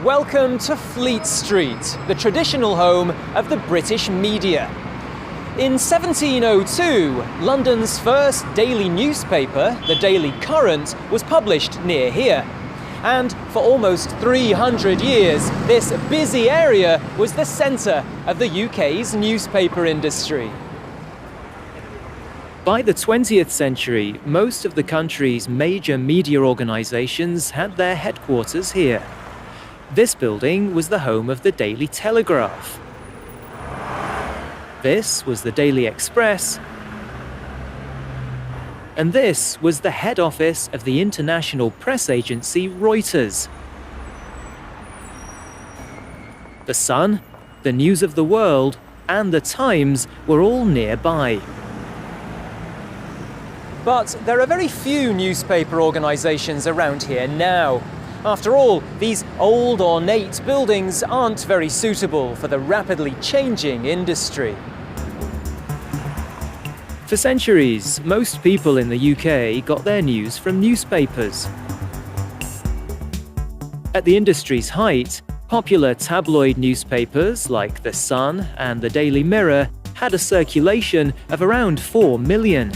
Welcome to Fleet Street, the traditional home of the British media. In 1702, London's first daily newspaper, the Daily Courant, was published near here. And for almost 300 years, this busy area was the centre of the UK's newspaper industry. By the 20th century, most of the country's major media organisations had their headquarters here. This building was the home of the Daily Telegraph. This was the Daily Express. And this was the head office of the international press agency Reuters. The Sun, the News of the World, and the Times were all nearby. But there are very few newspaper organisations around here now. After all, these old ornate buildings aren't very suitable for the rapidly changing industry. For centuries, most people in the UK got their news from newspapers. At the industry's height, popular tabloid newspapers like The Sun and the Daily Mirror had a circulation of around 4 million.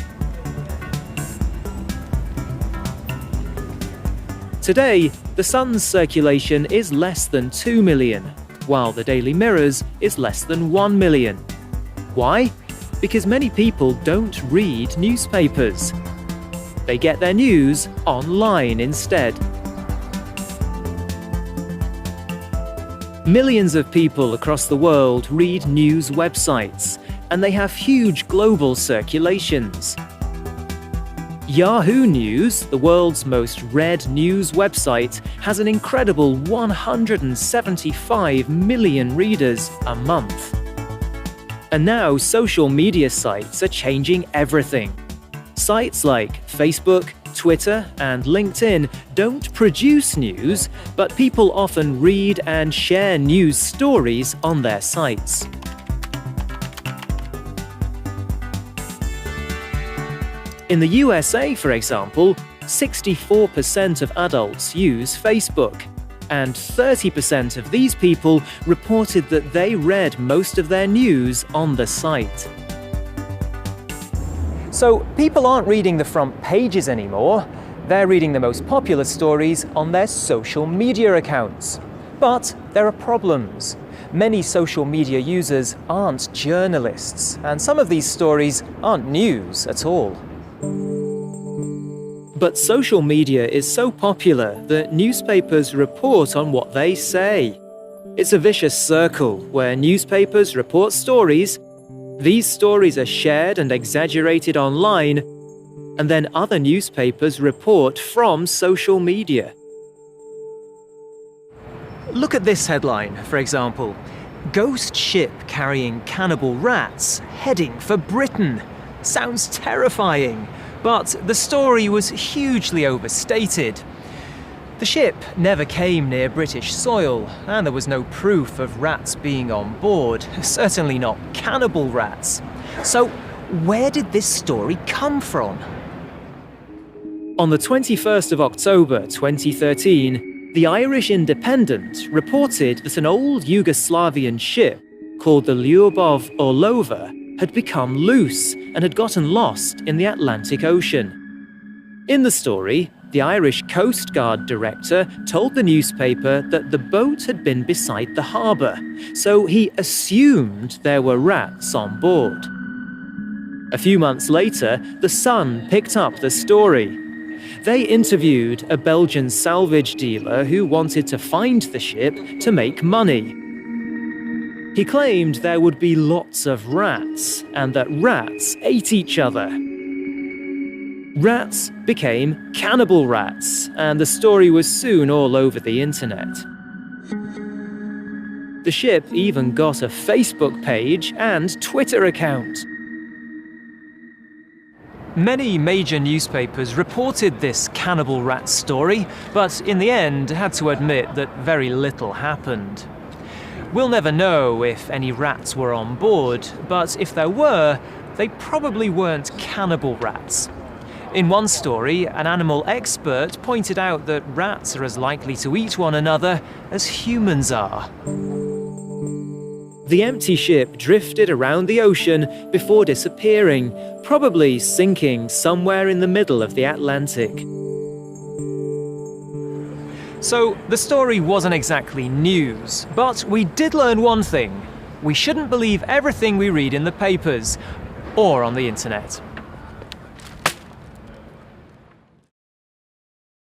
Today, The Sun's circulation is less than 2 million, while the Daily Mirror's is less than 1 million. Why? Because many people don't read newspapers. They get their news online instead. Millions of people across the world read news websites, and they have huge global circulations. Yahoo News, the world's most read news website, has an incredible 175 million readers a month. And now social media sites are changing everything. Sites like Facebook, Twitter, and LinkedIn don't produce news, but people often read and share news stories on their sites. In the USA, for example, 64% of adults use Facebook, and 30% of these people reported that they read most of their news on the site. So people aren't reading the front pages anymore. They're reading the most popular stories on their social media accounts. But there are problems. Many social media users aren't journalists, and some of these stories aren't news at all. But social media is so popular that newspapers report on what they say. It's a vicious circle where newspapers report stories, these stories are shared and exaggerated online, and then other newspapers report from social media. Look at this headline, for example. Ghost ship carrying cannibal rats heading for Britain. Sounds terrifying, but the story was hugely overstated. The ship never came near British soil, and there was no proof of rats being on board, certainly not cannibal rats. So, where did this story come from? On the 21st of October 2013, the Irish Independent reported that an old Yugoslavian ship called the Lyubov Orlova had become loose and had gotten lost in the Atlantic Ocean. In the story, the Irish Coast Guard director told the newspaper that the boat had been beside the harbour, so he assumed there were rats on board. A few months later, The Sun picked up the story. They interviewed a Belgian salvage dealer who wanted to find the ship to make money. He claimed there would be lots of rats, and that rats ate each other. Rats became cannibal rats, and the story was soon all over the internet. The ship even got a Facebook page and Twitter account. Many major newspapers reported this cannibal rat story, but in the end had to admit that very little happened. We'll never know if any rats were on board, but if there were, they probably weren't cannibal rats. In one story, an animal expert pointed out that rats are as likely to eat one another as humans are. The empty ship drifted around the ocean before disappearing, probably sinking somewhere in the middle of the Atlantic. So, the story wasn't exactly news, but we did learn one thing. We shouldn't believe everything we read in the papers or on the internet.